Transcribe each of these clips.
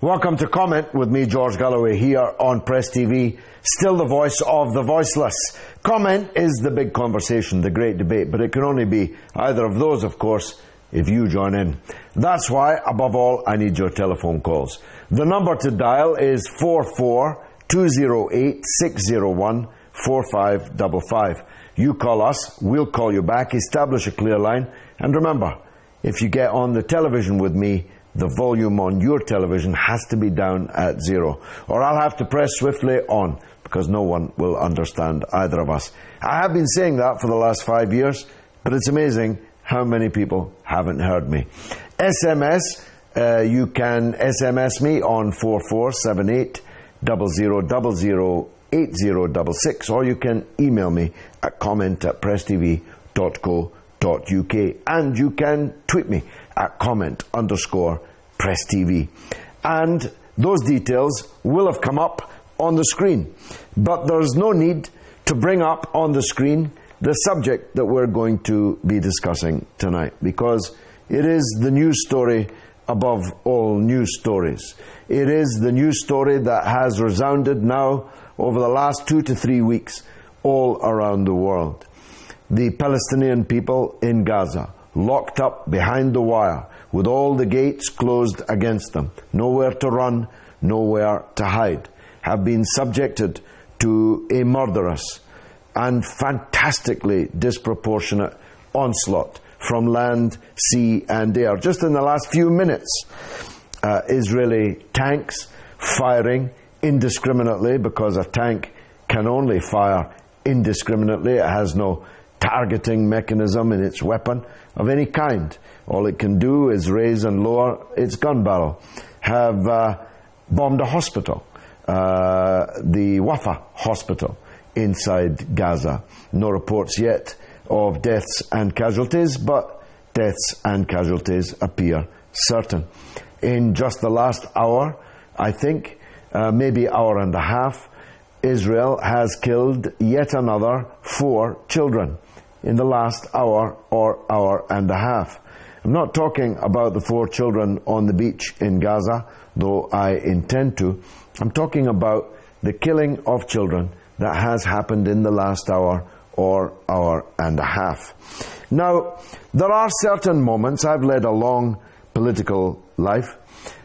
Welcome to Comment with me, George Galloway, here on Press TV, still the voice of the voiceless. Comment is the big conversation, the great debate, but it can only be either of those, of course, if you join in. That's why, above all, I need your telephone calls. The number to dial is 44-208-601-4555. You call us, we'll call you back, establish a clear line, and remember, if you get on the television with me, the volume on your television has to be down at 0, or I'll have to press swiftly on, because no one will understand either of us. I have been saying that for the last 5 years, but it's amazing how many people haven't heard me. SMS, you can SMS me on 4478 00008066, or you can email me at comment@presstv.co.uk, and you can tweet me at comment_PressTV. And those details will have come up on the screen. But there's no need to bring up on the screen the subject that we're going to be discussing tonight, because it is the news story above all news stories. It is the news story that has resounded now over the last 2 to 3 weeks all around the world. The Palestinian people in Gaza, locked up behind the wire, with all the gates closed against them, nowhere to run, nowhere to hide, have been subjected to a murderous and fantastically disproportionate onslaught from land, sea and air. Just in the last few minutes, Israeli tanks firing indiscriminately, because a tank can only fire indiscriminately. It has no targeting mechanism in its weapon of any kind. All it can do is raise and lower its gun barrel. Have bombed a hospital, the Wafa hospital inside Gaza. No reports yet of deaths and casualties, but deaths and casualties appear certain. In just the last hour, I think, maybe hour and a half, Israel has killed yet another 4 children in the last hour or hour and a half. I'm not talking about the 4 children on the beach in Gaza, though I intend to. I'm talking about the killing of children that has happened in the last hour or hour and a half. Now, there are certain moments. I've led a long political life,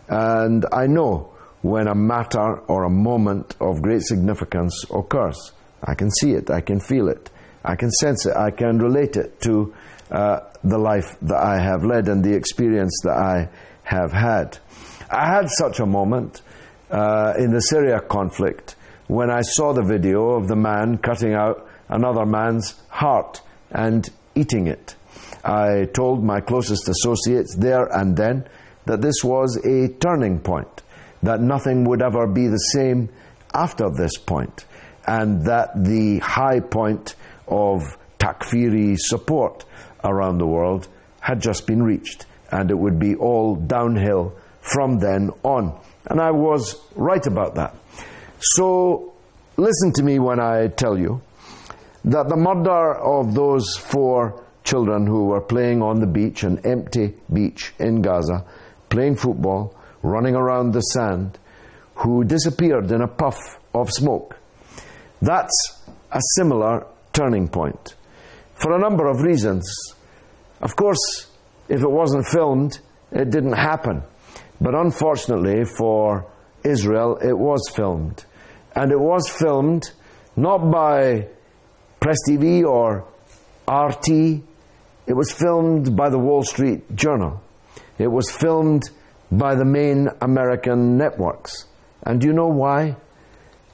and I know when a matter or a moment of great significance occurs. I can see it, I can feel it, I can sense it, I can relate it to the life that I have led and the experience that I have had. I had such a moment in the Syria conflict when I saw the video of the man cutting out another man's heart and eating it. I told my closest associates there and then that this was a turning point, that nothing would ever be the same after this point, and that the high point of Takfiri support around the world had just been reached, and it would be all downhill from then on. And I was right about that. So listen to me when I tell you that the murder of those 4 children who were playing on the beach, an empty beach in Gaza, playing football, running around the sand, who disappeared in a puff of smoke, that's a similar turning point, for a number of reasons. Of course, if it wasn't filmed, it didn't happen. But unfortunately for Israel, it was filmed. And it was filmed not by Press TV or RT. It was filmed by the Wall Street Journal. It was filmed by the main American networks. And do you know why?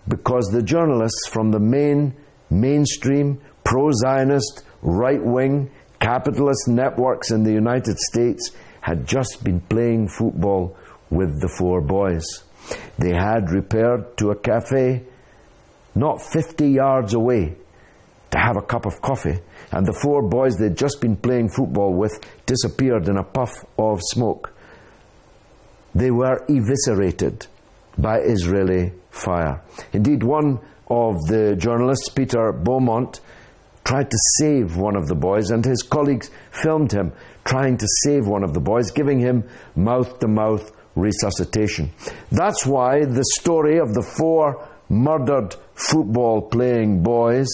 Because the journalists from the mainstream, pro-Zionist, right-wing, capitalist networks in the United States had just been playing football with the 4 boys. They had repaired to a cafe not 50 yards away to have a cup of coffee, and the 4 boys they'd just been playing football with disappeared in a puff of smoke. They were eviscerated by Israeli fire. Indeed, one of the journalists, Peter Beaumont, tried to save one of the boys, and his colleagues filmed him trying to save one of the boys, giving him mouth-to-mouth resuscitation. That's why the story of the 4 murdered football-playing boys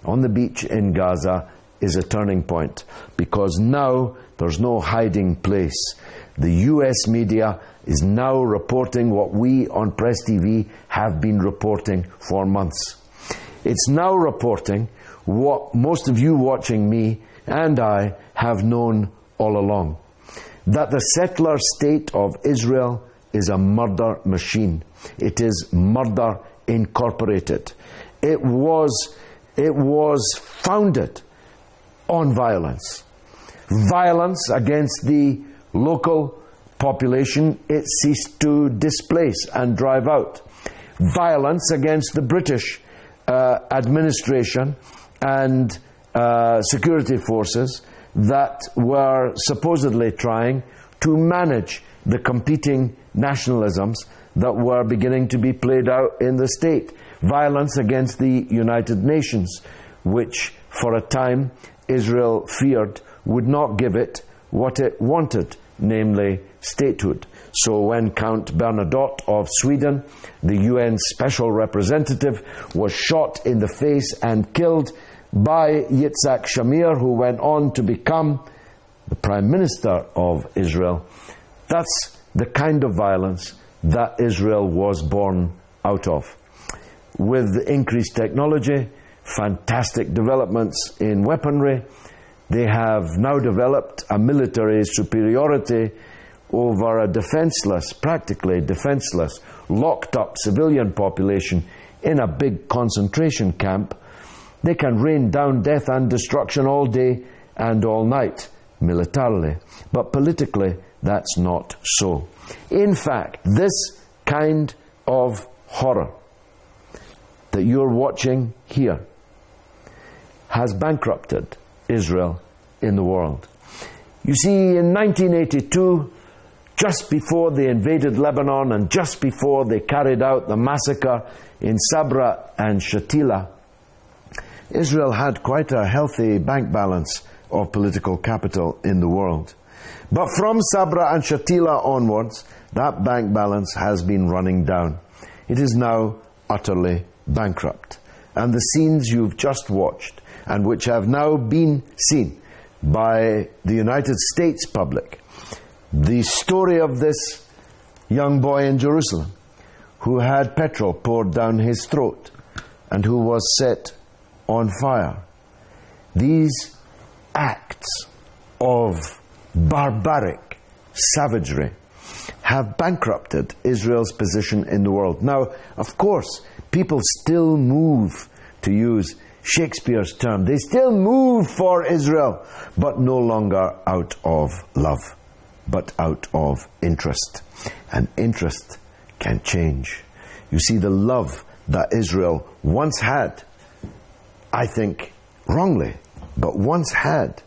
on the beach in Gaza is a turning point, because now there's no hiding place. The US media is now reporting what we on Press TV have been reporting for months. It's now reporting what most of you watching me and I have known all along, that the settler state of Israel is a murder machine. It is murder incorporated. It was founded on violence. Violence against the local population it ceased to displace and drive out. Violence against the British administration and security forces that were supposedly trying to manage the competing nationalisms that were beginning to be played out in the state. Violence against the United Nations, which for a time Israel feared would not give it what it wanted, namely statehood. So when Count Bernadotte of Sweden, the UN Special Representative, was shot in the face and killed by Yitzhak Shamir, who went on to become the Prime Minister of Israel, that's the kind of violence that Israel was born out of. With increased technology, fantastic developments in weaponry, they have now developed a military superiority over a defenseless, practically defenseless, locked up civilian population in a big concentration camp. They can rain down death and destruction all day and all night, militarily. But politically, that's not so. In fact, this kind of horror that you're watching here has bankrupted Israel in the world. You see, in 1982, just before they invaded Lebanon and just before they carried out the massacre in Sabra and Shatila, Israel had quite a healthy bank balance of political capital in the world. But from Sabra and Shatila onwards, that bank balance has been running down. It is now utterly bankrupt. And the scenes you've just watched, and which have now been seen by the United States public, the story of this young boy in Jerusalem who had petrol poured down his throat and who was set on fire. These acts of barbaric savagery have bankrupted Israel's position in the world. Now, of course, people still move, to use Shakespeare's term, they still move for Israel, but no longer out of love, but out of interest. And interest can change. You see, the love that Israel once had, I think wrongly, but once had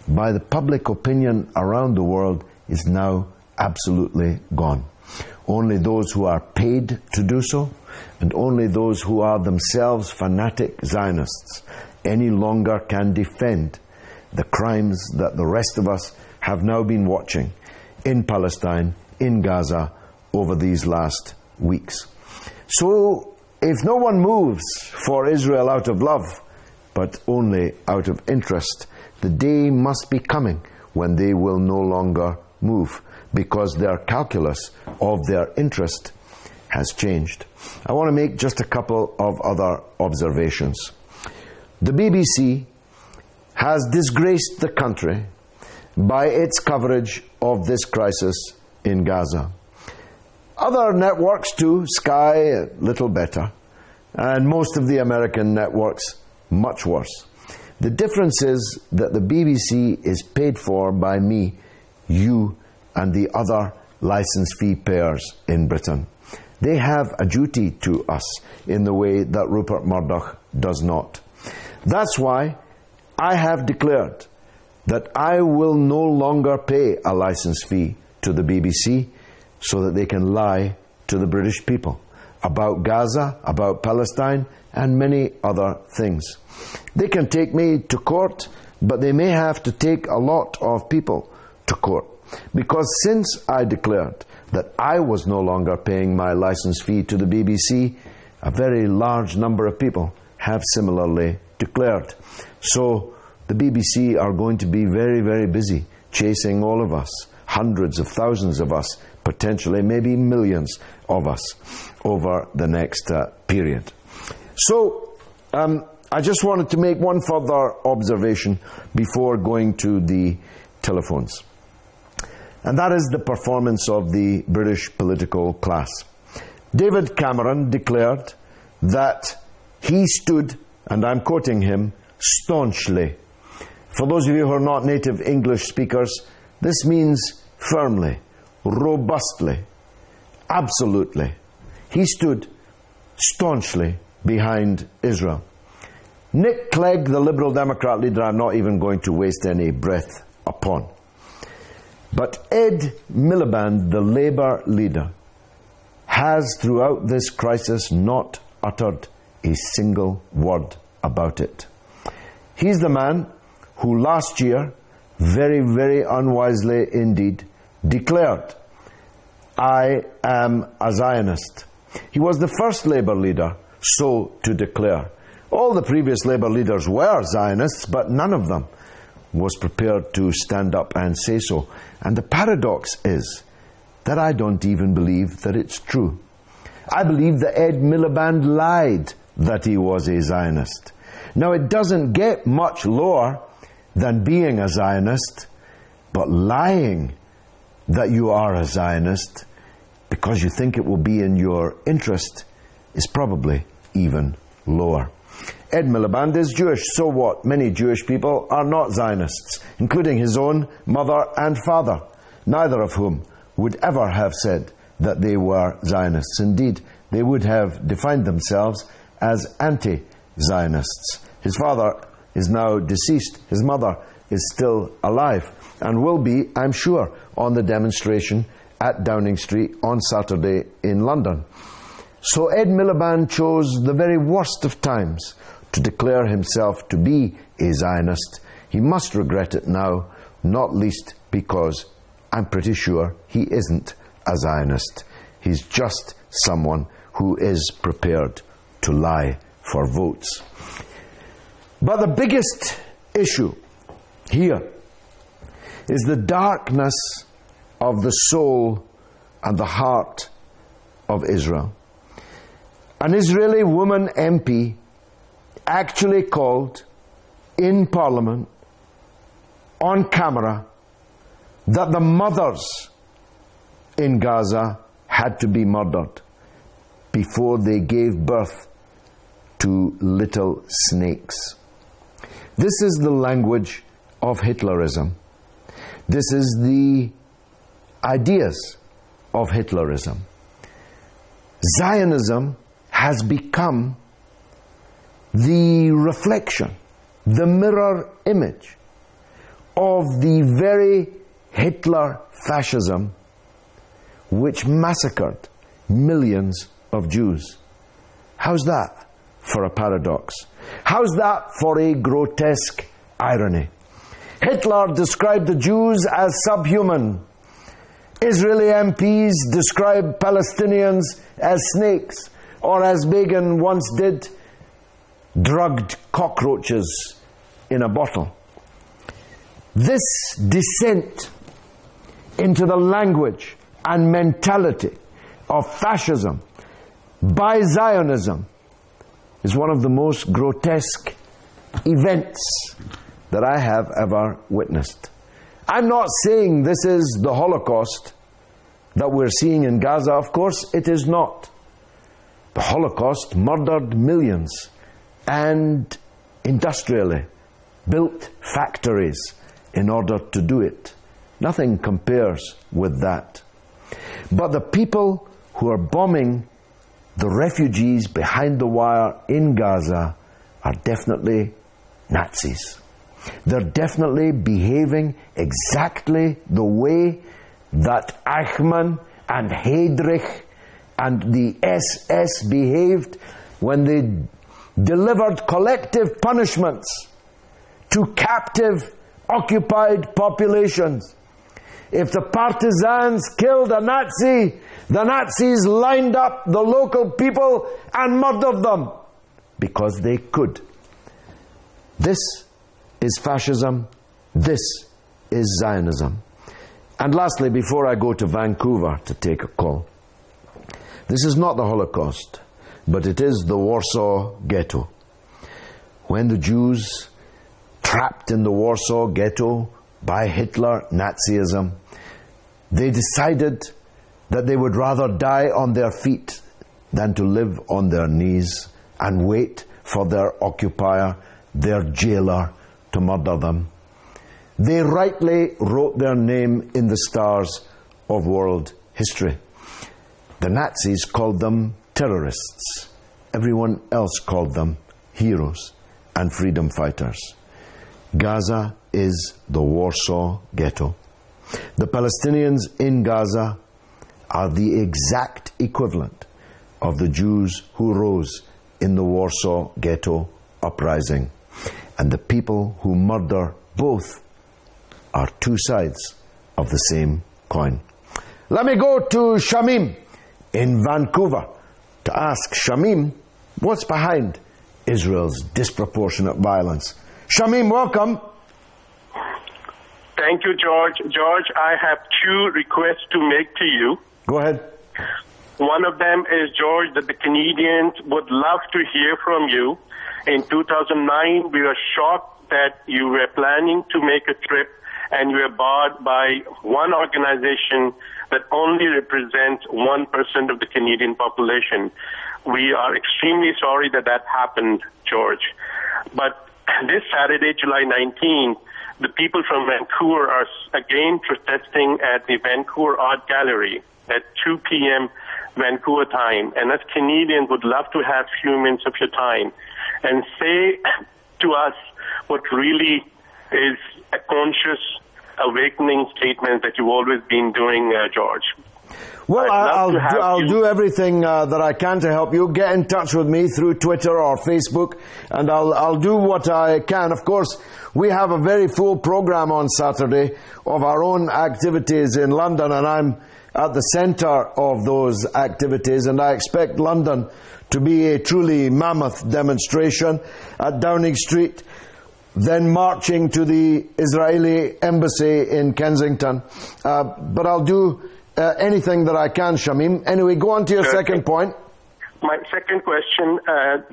by the public opinion around the world, is now absolutely gone. Only those who are paid to do so, and only those who are themselves fanatic Zionists, any longer can defend the crimes that the rest of us have now been watching in Palestine, in Gaza, over these last weeks. So, if no one moves for Israel out of love, but only out of interest, the day must be coming when they will no longer move, because their calculus of their interest has changed. I want to make just a couple of other observations. The BBC has disgraced the country by its coverage of this crisis in Gaza. Other networks too, Sky a little better, and most of the American networks much worse. The difference is that the BBC is paid for by me, you, and the other license fee payers in Britain. They have a duty to us in the way that Rupert Murdoch does not. That's why I have declared that I will no longer pay a license fee to the BBC so that they can lie to the British people about Gaza, about Palestine, and many other things. They can take me to court, but they may have to take a lot of people to court. Because since I declared that I was no longer paying my license fee to the BBC, a very large number of people have similarly declared. So the BBC are going to be very, very busy chasing all of us, hundreds of thousands of us, potentially maybe millions of us over the next period. So I just wanted to make one further observation before going to the telephones. And that is the performance of the British political class. David Cameron declared that he stood, and I'm quoting him, staunchly. For those of you who are not native English speakers, this means firmly, robustly, absolutely. He stood staunchly behind Israel. Nick Clegg, the Liberal Democrat leader, I'm not even going to waste any breath upon. But Ed Miliband, the Labour leader, has throughout this crisis not uttered a single word about it. He's the man who last year, very, very unwisely indeed, declared, "I am a Zionist." He was the first Labour leader so to declare. All the previous Labour leaders were Zionists, but none of them was prepared to stand up and say so. And the paradox is that I don't even believe that it's true. I believe that Ed Miliband lied that he was a Zionist. Now, it doesn't get much lower than being a Zionist, but lying that you are a Zionist because you think it will be in your interest is probably even lower. Ed Miliband is Jewish, so what? Many Jewish people are not Zionists, including his own mother and father, neither of whom would ever have said that they were Zionists. Indeed, they would have defined themselves as anti-Zionists. His father is now deceased. His mother is still alive and will be, I'm sure, on the demonstration at Downing Street on Saturday in London. So Ed Miliband chose the very worst of times to declare himself to be a Zionist. He must regret it now, not least because I'm pretty sure he isn't a Zionist. He's just someone who is prepared to lie for votes. But the biggest issue here is the darkness of the soul and the heart of Israel. An Israeli woman MP actually called in Parliament on camera that the mothers in Gaza had to be murdered before they gave birth to little snakes. This is the language of Hitlerism. This is the ideas of Hitlerism. Zionism has become the reflection, the mirror image of the very Hitler fascism which massacred millions of Jews. How's that for a paradox? How's that for a grotesque irony? Hitler described the Jews as subhuman. Israeli MPs described Palestinians as snakes, or as Begin once did, drugged cockroaches in a bottle. This descent into the language and mentality of fascism by Zionism is one of the most grotesque events that I have ever witnessed. I'm not saying this is the Holocaust that we're seeing in Gaza. Of course, it is not. The Holocaust murdered millions and industrially built factories in order to do it. Nothing compares with that. But the people who are bombing the refugees behind the wire in Gaza are definitely Nazis. They're definitely behaving exactly the way that Eichmann and Heydrich and the SS behaved when they delivered collective punishments to captive occupied populations. If the partisans killed a Nazi, the Nazis lined up the local people and murdered them because they could. This is fascism. This is Zionism. And lastly, before I go to Vancouver to take a call, this is not the Holocaust, but it is the Warsaw Ghetto. When the Jews, trapped in the Warsaw Ghetto by Hitler, Nazism, they decided that they would rather die on their feet than to live on their knees and wait for their occupier, their jailer, to murder them. They rightly wrote their name in the stars of world history. The Nazis called them terrorists. Everyone else called them heroes and freedom fighters. Gaza is the Warsaw Ghetto. The Palestinians in Gaza are the exact equivalent of the Jews who rose in the Warsaw Ghetto uprising. And the people who murder both are two sides of the same coin. Let me go to Shamim in Vancouver to ask Shamim what's behind Israel's disproportionate violence. Shamim, welcome. Thank you, George. George, I have two requests to make to you. Go ahead. One of them is, George, that the Canadians would love to hear from you. In 2009, we were shocked that you were planning to make a trip and you were barred by one organization that only represents 1% of the Canadian population. We are extremely sorry that that happened, George. But this Saturday, July 19th, the people from Vancouver are again protesting at the Vancouver Art Gallery at 2 p.m. Vancouver time. And as Canadians, would love to have a few minutes of your time and say to us what really is a conscious awakening statement that you've always been doing, George. Well, I'll do everything that I can to help you. Get in touch with me through Twitter or Facebook, and I'll do what I can. Of course, we have a very full program on Saturday of our own activities in London, and I'm at the centre of those activities, and I expect London to be a truly mammoth demonstration at Downing Street, then marching to the Israeli embassy in Kensington. But I'll do anything that I can, Shamim. Anyway, go on to your second point. My second question,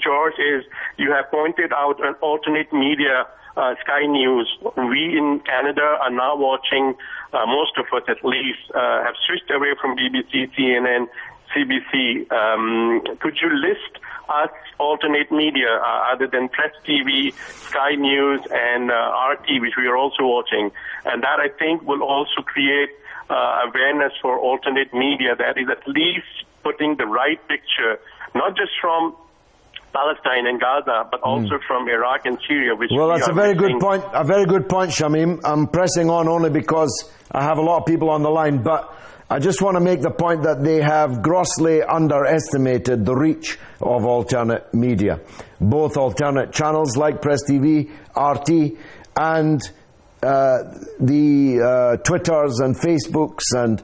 George, is you have pointed out an alternate media, Sky News. We in Canada are now watching, most of us at least, have switched away from BBC, CNN, CBC. Could you list us alternate media other than Press TV, Sky News, and RT, which we are also watching? And that, I think, will also create awareness for alternate media that is at least putting the right picture, not just from Palestine and Gaza, but also from Iraq and Syria. Well, that's a very good point. A very good point, Shamim. I'm pressing on only because I have a lot of people on the line, but I just want to make the point that they have grossly underestimated the reach of alternate media, both alternate channels like Press TV, RT, and the Twitters and Facebooks and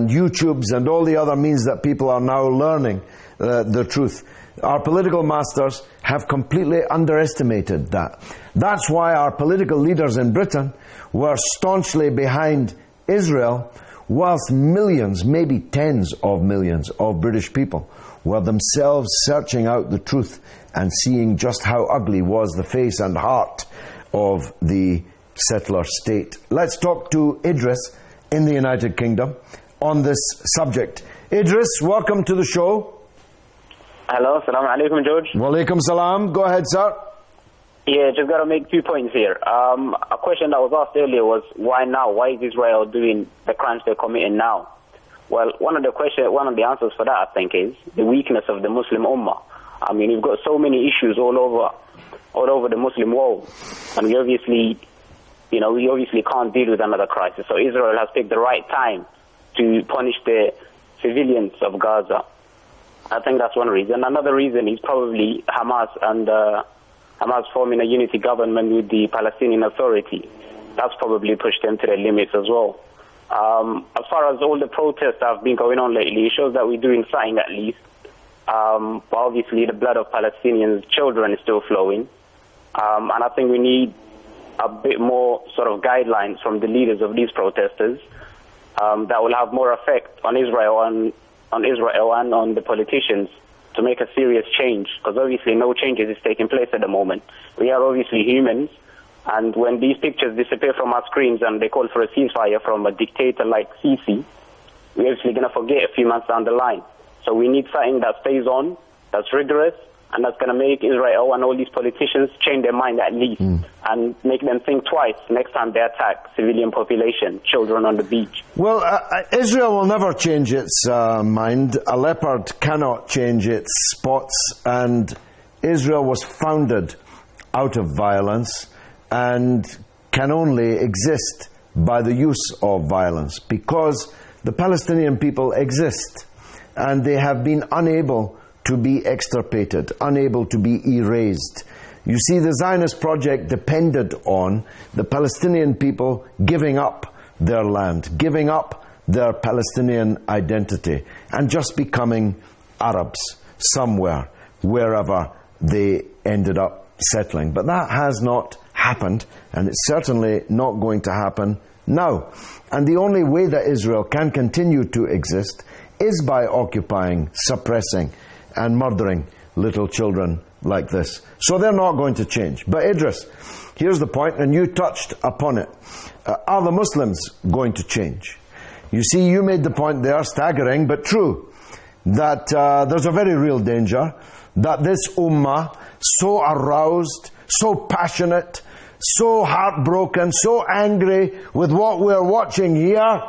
YouTubes and all the other means that people are now learning the truth. Our political masters have completely underestimated that. That's why our political leaders in Britain were staunchly behind Israel, whilst millions, maybe tens of millions of British people were themselves searching out the truth and seeing just how ugly was the face and heart of the settler state. Let's talk to Idris in the United Kingdom on this subject. Idris, welcome to the show. Hello, assalamu alaikum, George. Walaikum salam. Go ahead, sir. Yeah, just got to make 2 points here. A question that was asked earlier was, why now? Why is Israel doing the crimes they're committing now? Well, one of the answers for that, I think, is the weakness of the Muslim Ummah. I mean, we've got so many issues all over the Muslim world, and we obviously can't deal with another crisis. So Israel has picked the right time to punish the civilians of Gaza. I think that's one reason. Another reason is probably Hamas and Hamas forming a unity government with the Palestinian Authority. That's probably pushed them to their limits as well. As far as all the protests that have been going on lately, it shows that we're doing something at least. But obviously the blood of Palestinians' children is still flowing. And I think we need a bit more sort of guidelines from the leaders of these protesters that will have more effect on Israel and on the politicians to make a serious change, because obviously no changes is taking place at the moment. We are obviously humans, and when these pictures disappear from our screens and they call for a ceasefire from a dictator like Sisi, we're obviously going to forget a few months down the line. So we need something that stays on, that's rigorous, and that's going to make Israel and all these politicians change their mind at least and make them think twice next time they attack civilian population, children on the beach. Well, Israel will never change its mind. A leopard cannot change its spots, and Israel was founded out of violence and can only exist by the use of violence, because the Palestinian people exist and they have been unable to be extirpated, unable to be erased. You see, the Zionist project depended on the Palestinian people giving up their land, giving up their Palestinian identity, and just becoming Arabs somewhere, wherever they ended up settling. But that has not happened, and it's certainly not going to happen now. And the only way that Israel can continue to exist is by occupying, suppressing, and murdering little children like this. So they're not going to change. But Idris, here's the point, and you touched upon it. Are the Muslims going to change? You see, you made the point there, staggering but true, that there's a very real danger that this ummah, so aroused, so passionate, so heartbroken, so angry with what we're watching here,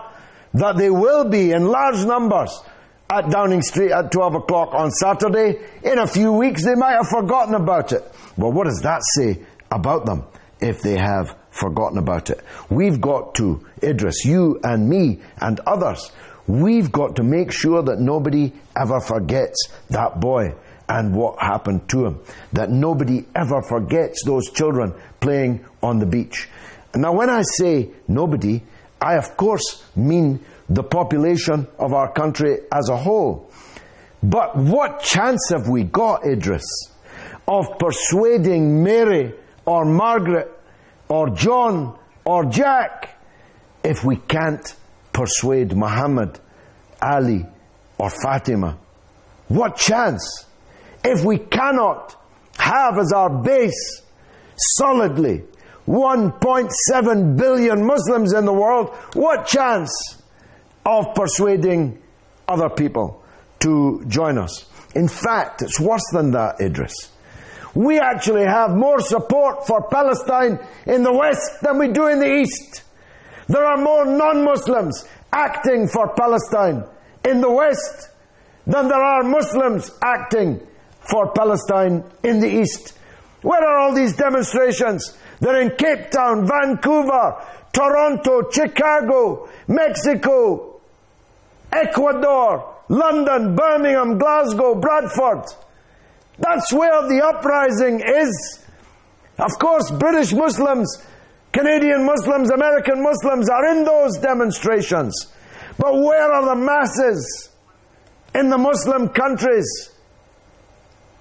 that they will be in large numbers at Downing Street at 12 o'clock on Saturday. In a few weeks they might have forgotten about it. Well, what does that say about them if they have forgotten about it? We've got to, Idris, you and me and others, we've got to make sure that nobody ever forgets that boy and what happened to him. That nobody ever forgets those children playing on the beach. Now, when I say nobody, I of course mean the population of our country as a whole. But what chance have we got, Idris, of persuading Mary or Margaret or John or Jack if we can't persuade Muhammad, Ali or Fatima? What chance? If we cannot have as our base solidly 1.7 billion Muslims in the world, what chance of persuading other people to join us? In fact, it's worse than that, Idris. We actually have more support for Palestine in the West than we do in the East. There are more non-Muslims acting for Palestine in the West than there are Muslims acting for Palestine in the East. Where are all these demonstrations? They're in Cape Town, Vancouver, Toronto, Chicago, Mexico, Ecuador, London, Birmingham, Glasgow, Bradford. That's where the uprising is. Of course, British Muslims, Canadian Muslims, American Muslims are in those demonstrations. But where are the masses in the Muslim countries?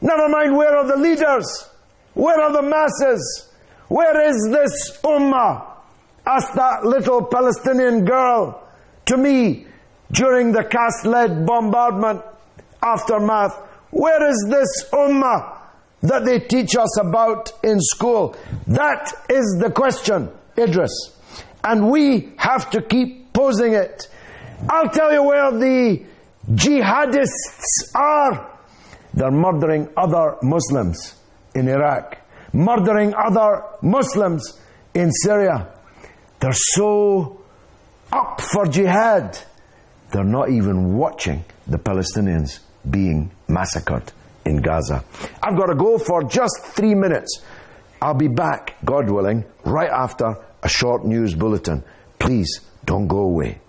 Never mind, where are the leaders? Where are the masses? Where is this ummah? Asked that little Palestinian girl to me during the cast-led bombardment aftermath. Where is this ummah that they teach us about in school? That is the question, Idris. And we have to keep posing it. I'll tell you where the jihadists are. They're murdering other Muslims in Iraq, murdering other Muslims in Syria. They're so up for jihad, they're not even watching the Palestinians being massacred in Gaza. I've got to go for just 3 minutes. I'll be back, God willing, right after a short news bulletin. Please don't go away.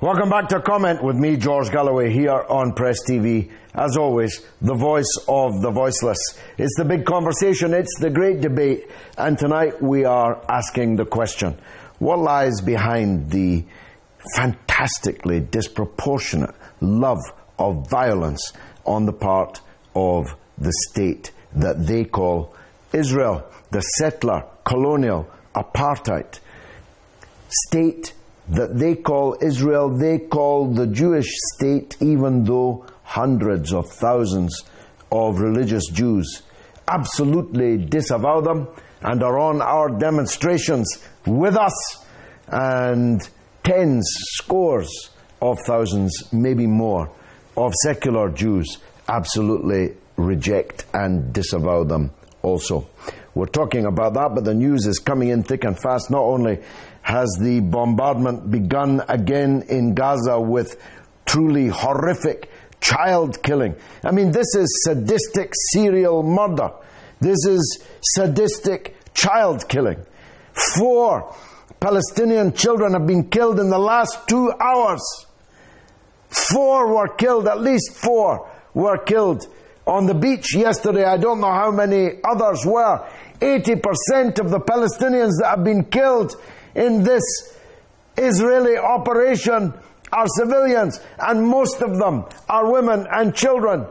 Welcome back to Comment with me, George Galloway, here on Press TV. As always, the voice of the voiceless. It's the big conversation, it's the great debate, and tonight we are asking the question, what lies behind the fantastically disproportionate love of violence on the part of the state that they call Israel, the settler, colonial, apartheid state that they call Israel, they call the Jewish state, even though hundreds of thousands of religious Jews absolutely disavow them and are on our demonstrations with us, and tens, scores of thousands, maybe more, of secular Jews absolutely reject and disavow them also. We're talking about that, but the news is coming in thick and fast. Not only has the bombardment begun again in Gaza with truly horrific child killing. I mean, this is sadistic serial murder. This is sadistic child killing. 4 Palestinian children have been killed in the last 2 hours. 4 were killed, at least 4 were killed on the beach yesterday. I don't know how many others were. 80% of the Palestinians that have been killed in this Israeli operation are civilians, and most of them are women and children.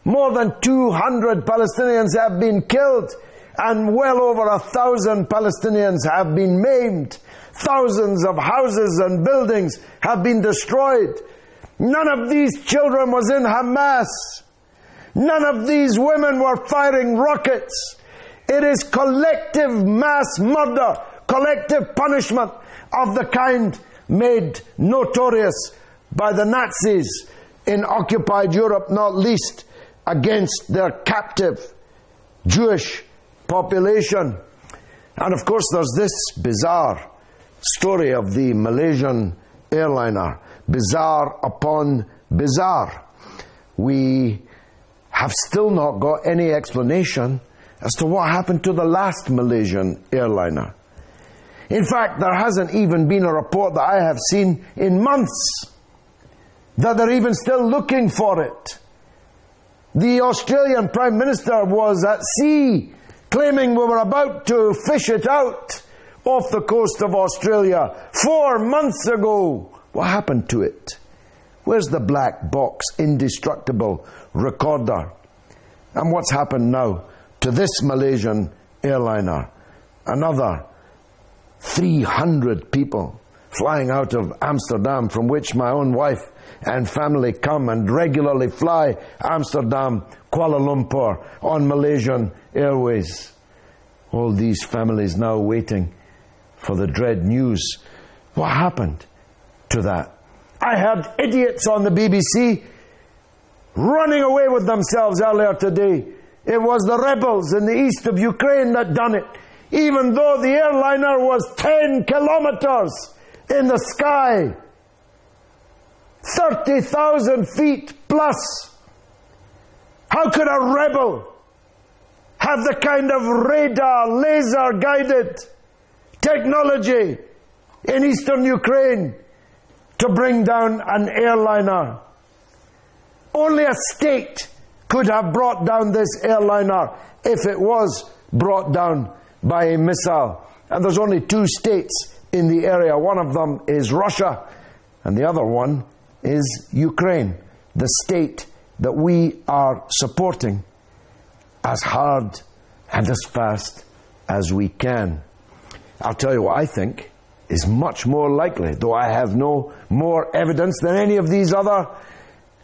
More than 200 Palestinians have been killed, and well over 1,000 Palestinians have been maimed. Thousands of houses and buildings have been destroyed. None of these children was in Hamas. None of these women were firing rockets. It is collective mass murder, collective punishment of the kind made notorious by the Nazis in occupied Europe, not least against their captive Jewish population. And of course there's this bizarre story of the Malaysian airliner. Bizarre upon bizarre. We have still not got any explanation as to what happened to the last Malaysian airliner. In fact, there hasn't even been a report that I have seen in months that they're even still looking for it. The Australian Prime Minister was at sea claiming we were about to fish it out off the coast of Australia 4 months ago. What happened to it? Where's the black box, indestructible recorder? And what's happened now to this Malaysian airliner? Another 300 people flying out of Amsterdam, from which my own wife and family come and regularly fly Amsterdam, Kuala Lumpur on Malaysian Airways. All these families now waiting for the dread news. What happened to that? I heard idiots on the BBC running away with themselves earlier today. It was the rebels in the east of Ukraine that done it, even though the airliner was 10 kilometers in the sky, 30,000 feet plus. How could a rebel have the kind of radar, laser guided technology in eastern Ukraine to bring down an airliner? Only a state could have brought down this airliner if it was brought down by a missile. And there's only 2 states in the area. One of them is Russia, and the other one is Ukraine, the state that we are supporting as hard and as fast as we can. I'll tell you what I think is much more likely, though I have no more evidence than any of these other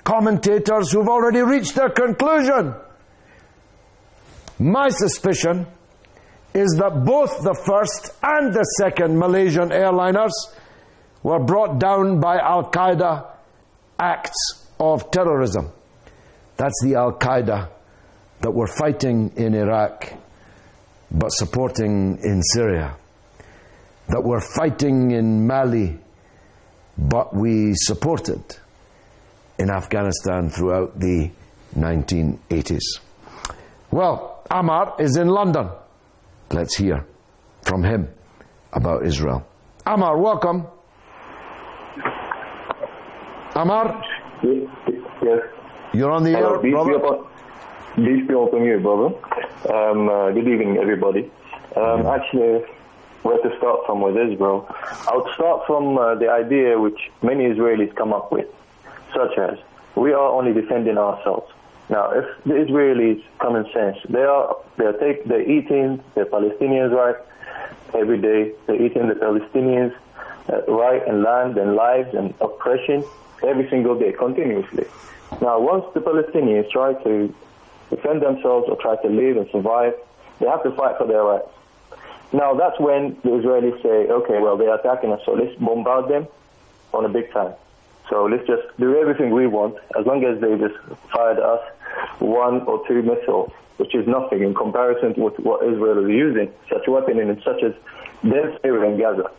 commentators who've already reached their conclusion. My suspicion is that both the first and the second Malaysian airliners were brought down by Al-Qaeda acts of terrorism. That's the Al-Qaeda that we're fighting in Iraq but supporting in Syria, that we're fighting in Mali but we supported in Afghanistan throughout the 1980s. Well, Amar is in London. Let's hear from him about Israel. Amar, welcome. Amar? Yes. You're on the air, brother. Peace be upon you, brother. Good evening, everybody. Actually, where to start from with Israel? I would start from the idea which many Israelis come up with, such as, we are only defending ourselves. Now, if the Israelis, common sense, they're eating the Palestinians right every day. They're eating the Palestinians right and land and lives and oppression every single day, continuously. Now, once the Palestinians try to defend themselves or try to live and survive, they have to fight for their rights. Now, that's when the Israelis say, okay, well, they're attacking us, so let's bombard them on a big time. So let's just do everything we want, as long as they just fired us 1 or 2 missiles, which is nothing in comparison to what Israel is using, such weapons and such as dense area in Gaza.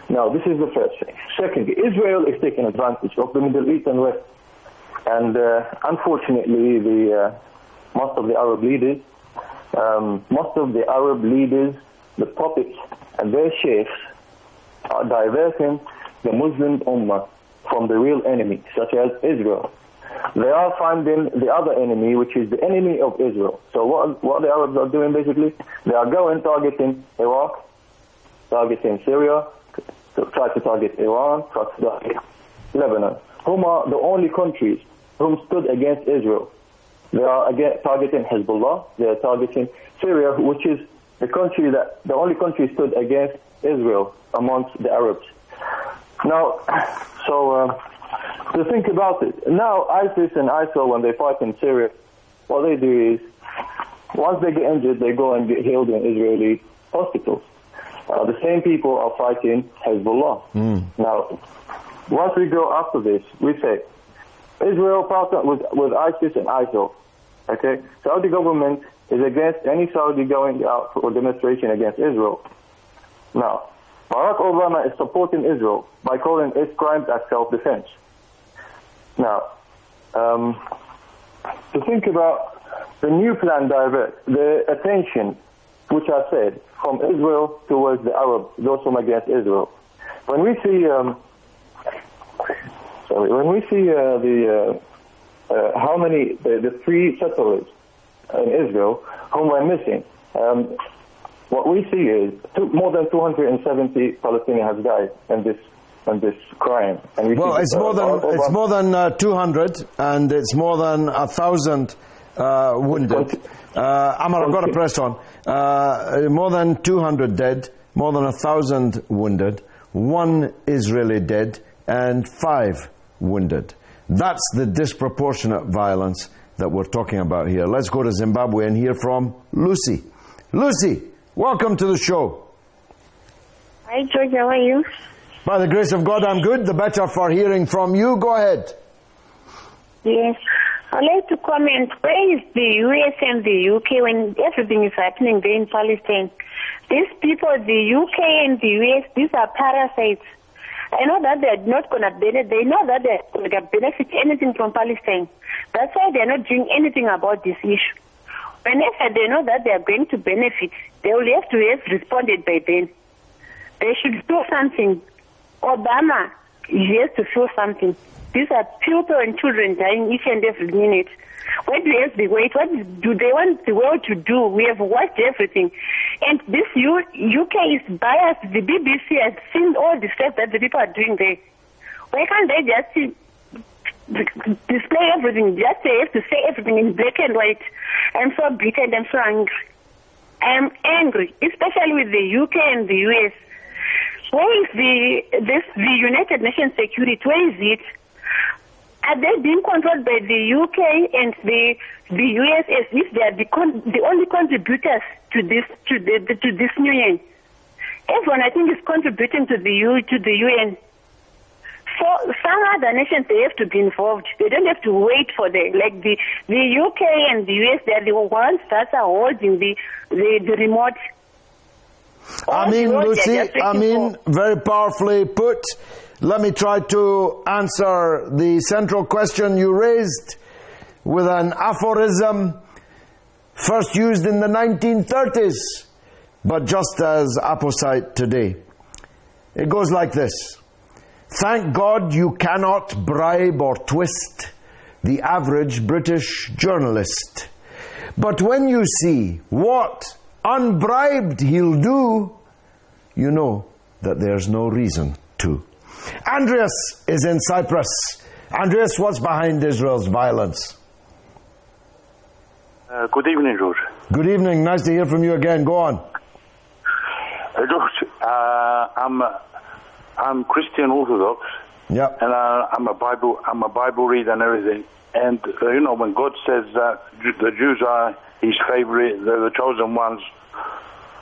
Now, this is the first thing. Secondly, Israel is taking advantage of the Middle East and West. And unfortunately, most of the Arab leaders, the puppets and their sheikhs are diverting the Muslim Ummah from the real enemy, such as Israel. They are finding the other enemy, which is the enemy of Israel. So what the Arabs are doing, basically, they are going targeting Iraq, targeting Syria, try to target Iran, try to target Lebanon, whom are the only countries who stood against Israel. They are again targeting Hezbollah, they are targeting Syria, which is the only country stood against Israel amongst the Arabs. Now, to think about it, now ISIS and ISIL, when they fight in Syria, what they do is, once they get injured, they go and get healed in Israeli hospitals. The same people are fighting Hezbollah. Now, once we go after this, we say, Israel partnered with ISIS and ISIL. Okay? Saudi government is against any Saudi going out for a demonstration against Israel. Now, Barack Obama is supporting Israel by calling its crimes as self-defense. Now, to think about the new plan divert the attention, which I said, from Israel towards the Arabs, those from against Israel. When we see, the 3 settlers in Israel whom we're missing, what we see is more than 270 Palestinians have died in this crime. And it's more than 200, and it's more than 1,000 wounded. Amar, I've got to press on. More than 200 dead, more than 1,000 wounded, 1 Israeli dead, and 5 wounded. That's the disproportionate violence that we're talking about here. Let's go to Zimbabwe and hear from Lucy. Lucy, welcome to the show. Hi, George, how are you? By the grace of God, I'm good. The better for hearing from you. Go ahead. Yes. I'd like to comment, where is the US and the UK when everything is happening there in Palestine? These people, the UK and the US, these are parasites. I know that they're not going to benefit. They know that they're going to benefit anything from Palestine. That's why they're not doing anything about this issue. Whenever they know that they're going to benefit, they will have to have responded by then. They should do something. Obama, he has to show something. These are people and children dying each and every minute. What do they have to wait? What do they want the world to do? We have watched everything. And this UK is biased. The BBC has seen all the stuff that the people are doing there. Why can't they just display everything? Just they have to say everything in black and white. I'm so bitter and I'm so angry. I am angry, especially with the UK and the US. Where is the United Nations security? Where is it? Are they being controlled by the UK and the US as if they are the only contributors to this union? Everyone, I think, is contributing to the UN. So some other nations, they have to be involved. They don't have to wait for the UK and the US. They are the ones that are holding the remote. Lucy, very powerfully put. Let me try to answer the central question you raised with an aphorism first used in the 1930s, but just as apposite today. It goes like this. Thank God you cannot bribe or twist the average British journalist. But when you see what unbribed he'll do, you know that there's no reason to. Andreas is in Cyprus. Andreas, what's behind Israel's violence? Good evening, George. Good evening. Nice to hear from you again. Go on. George, I'm Christian Orthodox. Yeah. And I'm a Bible reader and everything. And you know, when God says that the Jews are His favorite, they're the chosen ones,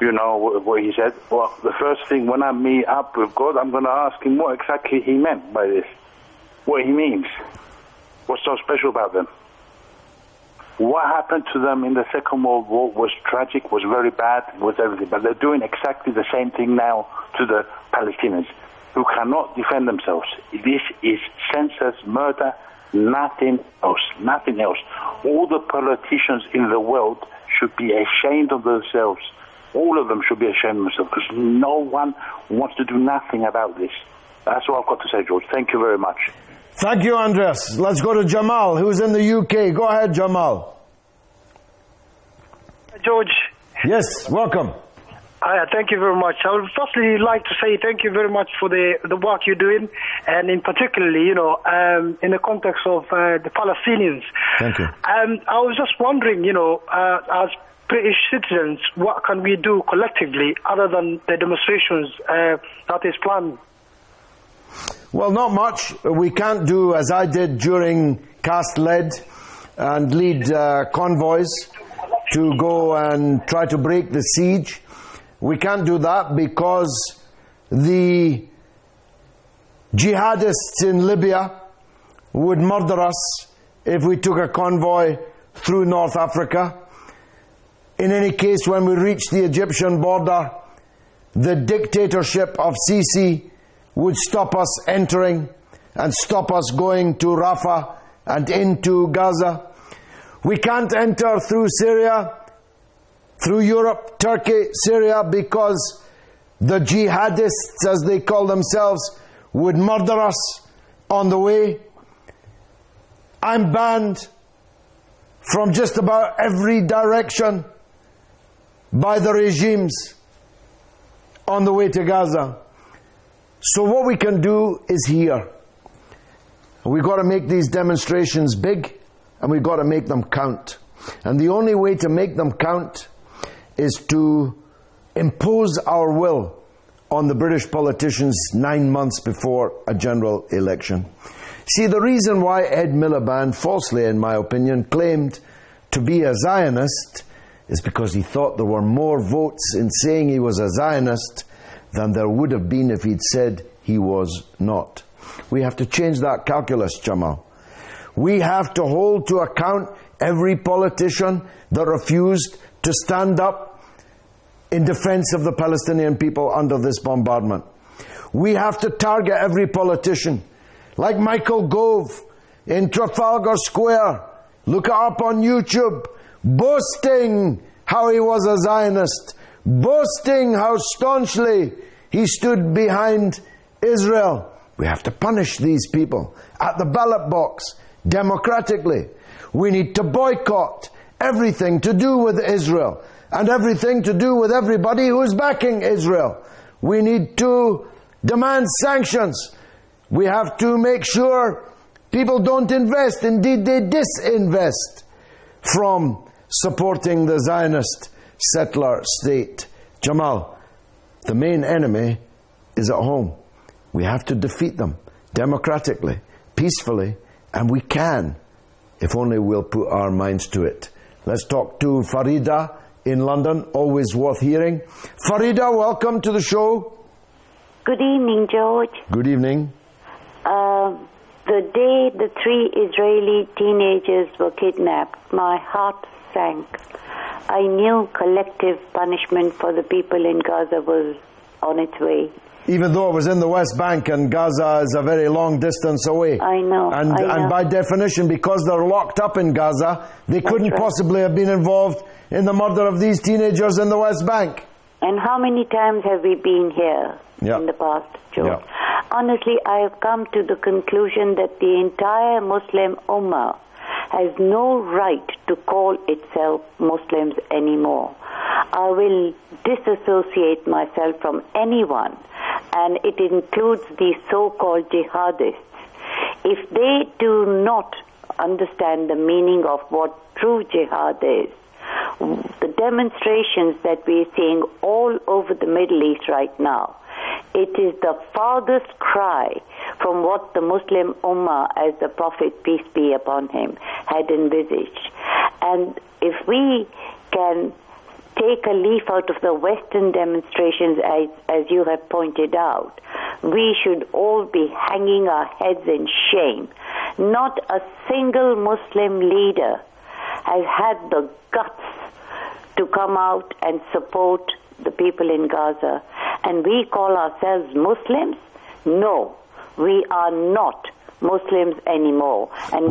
you know what He said. Well, the first thing when I meet up with God, I'm going to ask Him what exactly He meant by this, what He means, what's so special about them. What happened to them in the Second World War was tragic, was very bad, was everything. But they're doing exactly the same thing now to the Palestinians, who cannot defend themselves. This is senseless murder, nothing else, nothing else. All the politicians in the world should be ashamed of themselves. All of them should be ashamed of themselves, because no one wants to do nothing about this. That's what I've got to say, George. Thank you very much. Thank you, Andreas. Let's go to Jamal, who's in the UK. Go ahead, Jamal. George. Yes, welcome. Thank you very much. I would firstly like to say thank you very much for the work you're doing, and in particularly, you know, in the context of the Palestinians. Thank you. I was just wondering, you know, as British citizens, what can we do collectively other than the demonstrations that is planned? Well, not much. We can't do as I did during Cast Lead and lead convoys to go and try to break the siege. We can't do that because the jihadists in Libya would murder us if we took a convoy through North Africa. In any case, when we reach the Egyptian border, the dictatorship of Sisi would stop us entering and stop us going to Rafah and into Gaza. We can't enter through Syria, through Europe, Turkey, Syria, because the jihadists, as they call themselves, would murder us on the way. I'm banned from just about every direction by the regimes on the way to Gaza. So what we can do is here. We've got to make these demonstrations big, and we've got to make them count. And the only way to make them count is to impose our will on the British politicians 9 months before a general election. See, the reason why Ed Miliband, falsely in my opinion, claimed to be a Zionist is because he thought there were more votes in saying he was a Zionist than there would have been if he'd said he was not. We have to change that calculus, Jamal. We have to hold to account every politician that refused to stand up in defense of the Palestinian people under this bombardment. We have to target every politician, like Michael Gove in Trafalgar Square. Look it up on YouTube, boasting how he was a Zionist, boasting how staunchly he stood behind Israel. We have to punish these people at the ballot box, democratically. We need to boycott everything to do with Israel and everything to do with everybody who is backing Israel. We need to demand sanctions. We have to make sure people don't invest, indeed they disinvest from supporting the Zionist settler state. Jamal, the main enemy is at home. We have to defeat them democratically, peacefully, and we can, if only we'll put our minds to it. Let's talk to Farida in London, always worth hearing. Farida, welcome to the show. Good evening, George. Good evening. The day the 3 Israeli teenagers were kidnapped, my heart sank. I knew collective punishment for the people in Gaza was on its way. Even though it was in the West Bank and Gaza is a very long distance away. I know. And by definition, because they're locked up in Gaza, they couldn't possibly have been involved in the murder of these teenagers in the West Bank. And how many times have we been here in the past, George? Yeah. honestly, I have come to the conclusion that the entire Muslim Ummah has no right to call itself Muslims anymore. I will disassociate myself from anyone, and it includes the so-called jihadists. If they do not understand the meaning of what true jihad is, the demonstrations that we're seeing all over the Middle East right now, it is the farthest cry from what the Muslim Ummah, as the Prophet, peace be upon him, had envisaged. And if we can take a leaf out of the Western demonstrations, as you have pointed out, we should all be hanging our heads in shame. Not a single Muslim leader has had the guts to come out and support the people in Gaza. And we call ourselves Muslims? No, we are not Muslims anymore. And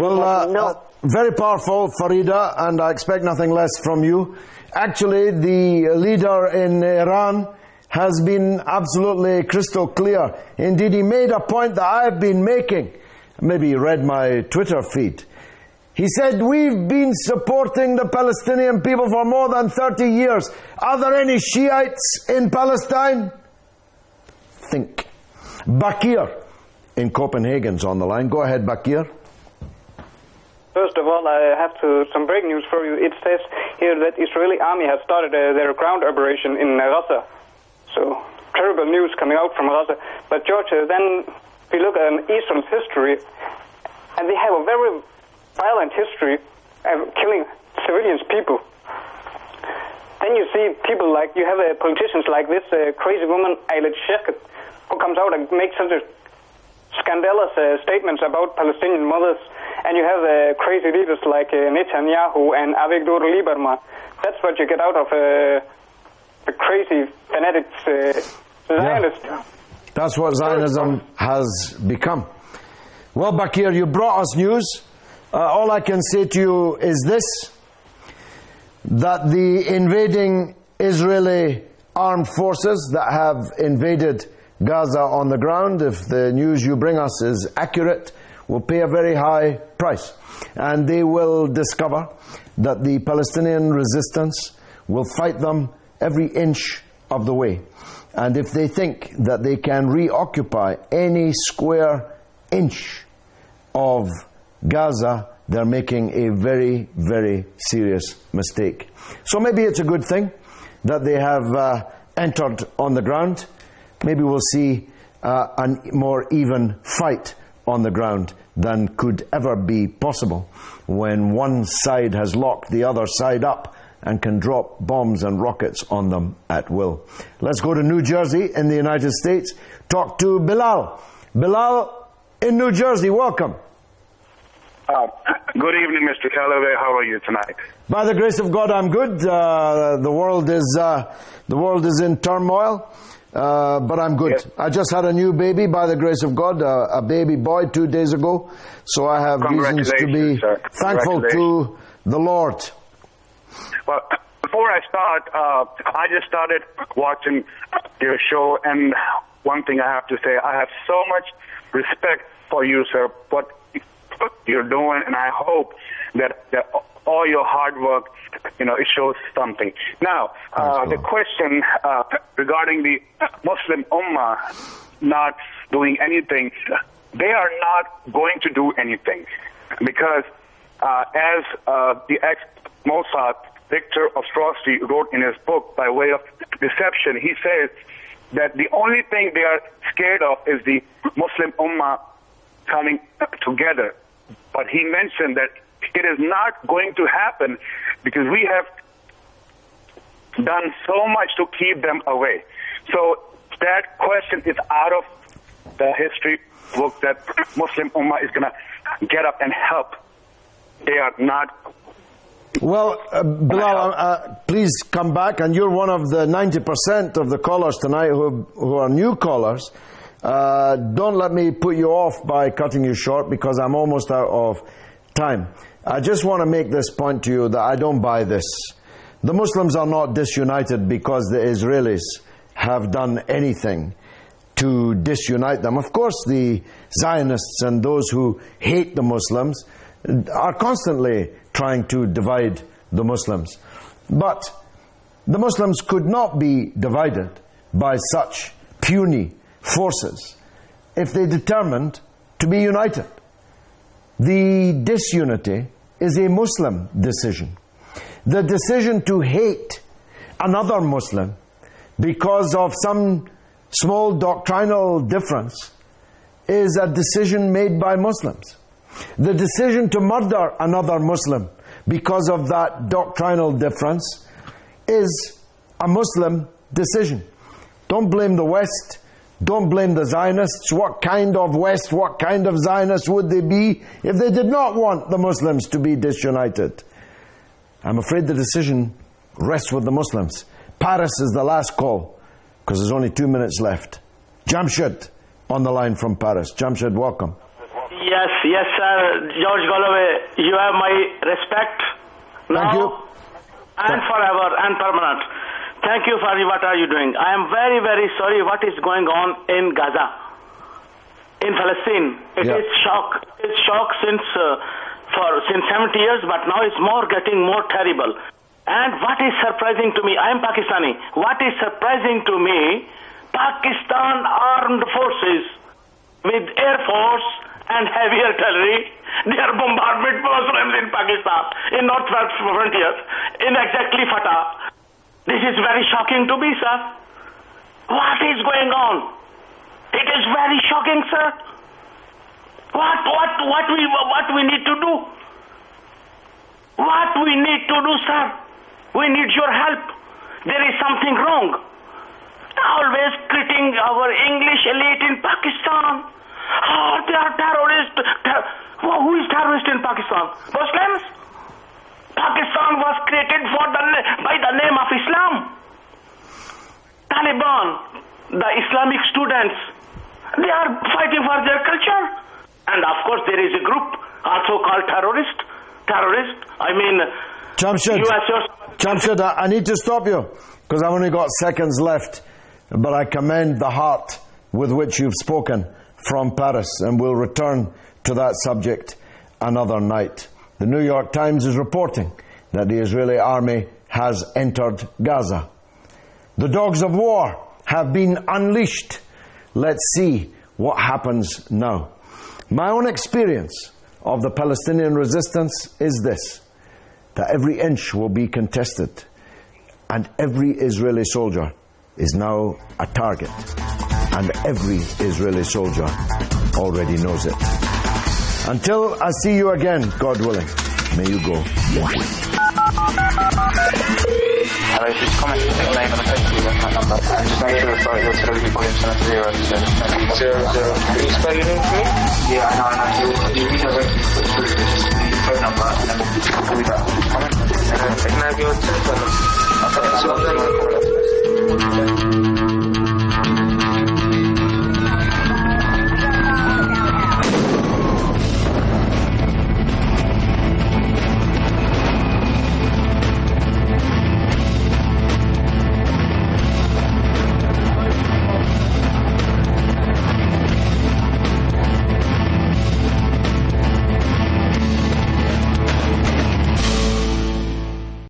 very powerful, Farida, and I expect nothing less from you. Actually, the leader in Iran has been absolutely crystal clear. Indeed, he made a point that I have been making. Maybe you read my Twitter feed. He said, we've been supporting the Palestinian people for more than 30 years. Are there any Shiites in Palestine? Think. Bakir in Copenhagen's on the line. Go ahead, Bakir. First of all, I have some breaking news for you. It says here that Israeli army has started their ground operation in Gaza. So, terrible news coming out from Gaza. But George, then we look at Israel's history, and they have a very violent history of killing civilians, people. Then you see people like, you have politicians like this crazy woman, Khaled Meshaal, who comes out and makes such scandalous statements about Palestinian mothers. And you have crazy leaders like Netanyahu and Avigdor Lieberman. That's what you get out of the crazy fanatics Zionists. Yeah. That's what Zionism has become. Well, Bakir, you brought us news. All I can say to you is this, that the invading Israeli armed forces that have invaded Gaza on the ground, if the news you bring us is accurate, will pay a very high price. And they will discover that the Palestinian resistance will fight them every inch of the way. And if they think that they can reoccupy any square inch of Gaza, they're making a very, very serious mistake. So maybe it's a good thing that they have entered on the ground. Maybe we'll see a more even fight on the ground than could ever be possible when one side has locked the other side up and can drop bombs and rockets on them at will. Let's go to New Jersey in the United States. Talk to Bilal. Bilal in New Jersey, welcome. Good evening, Mr. Galloway. How are you tonight? By the grace of God, I'm good. The world is in turmoil. But I'm good. Yes. I just had a new baby, by the grace of God, a baby boy 2 days ago. So I have reasons to be thankful to the Lord. Well, before I start, I just started watching your show, and one thing I have to say, I have so much respect for you, sir, what you're doing, and I hope that all your hard work, it shows something. Now, the question regarding the Muslim Ummah not doing anything, they are not going to do anything because as the ex-Mossad Victor Ostrowski wrote in his book, By Way of Deception, he says that the only thing they are scared of is the Muslim Ummah coming together. But he mentioned that it is not going to happen because we have done so much to keep them away. So that question is out of the history book that Muslim Ummah is going to get up and help. They are not. Well, Bilal, please come back. And you're one of the 90% of the callers tonight who are new callers. Don't let me put you off by cutting you short because I'm almost out of time. I just want to make this point to you that I don't buy this. The Muslims are not disunited because the Israelis have done anything to disunite them. Of course, the Zionists and those who hate the Muslims are constantly trying to divide the Muslims. But the Muslims could not be divided by such puny forces if they determined to be united. The disunity is a Muslim decision. The decision to hate another Muslim because of some small doctrinal difference is a decision made by Muslims. The decision to murder another Muslim because of that doctrinal difference is a Muslim decision. Don't blame the West. Don't blame the Zionists. What kind of West, what kind of Zionists would they be if they did not want the Muslims to be disunited? I'm afraid the decision rests with the Muslims. Paris is the last call, because there's only 2 minutes left. Jamshid on the line from Paris. Jamshid, welcome. Yes, sir. George Galloway, you have my respect now. Thank you. And forever and permanent. Thank you for what are you doing. I am very, very sorry what is going on in Gaza, in Palestine. It is shock. It's shock since 70 years, but now it's getting more terrible. And what is surprising to me, I am Pakistani. What is surprising to me, Pakistan armed forces with air force and heavy artillery, they are bombarding Muslims in Pakistan, in northwest frontiers, in exactly Fatah. This is very shocking to me, sir. What is going on? It is very shocking, sir. What we need to do? What we need to do, sir? We need your help. There is something wrong. Always critiquing our English elite in Pakistan. Oh, they are terrorists. Who is terrorist in Pakistan? Muslims? Pakistan was created by the name of Islam. Taliban, the Islamic students, they are fighting for their culture. And of course there is a group also called terrorist. Jamshid, I need to stop you because I've only got seconds left. But I commend the heart with which you've spoken from Paris, and we'll return to that subject another night. The New York Times is reporting that the Israeli army has entered Gaza. The dogs of war have been unleashed. Let's see what happens now. My own experience of the Palestinian resistance is this, that every inch will be contested, and every Israeli soldier is now a target, and every Israeli soldier already knows it. Until I see you again, God willing, may you go. Hello, just comment the name and the phone number, and just make sure it's like your television volume set to 0. Can you spell your name for me? Yeah, I know. You redirect me to the phone number, and then we'll call you back. Comment. Can I have your telephone number? Okay, so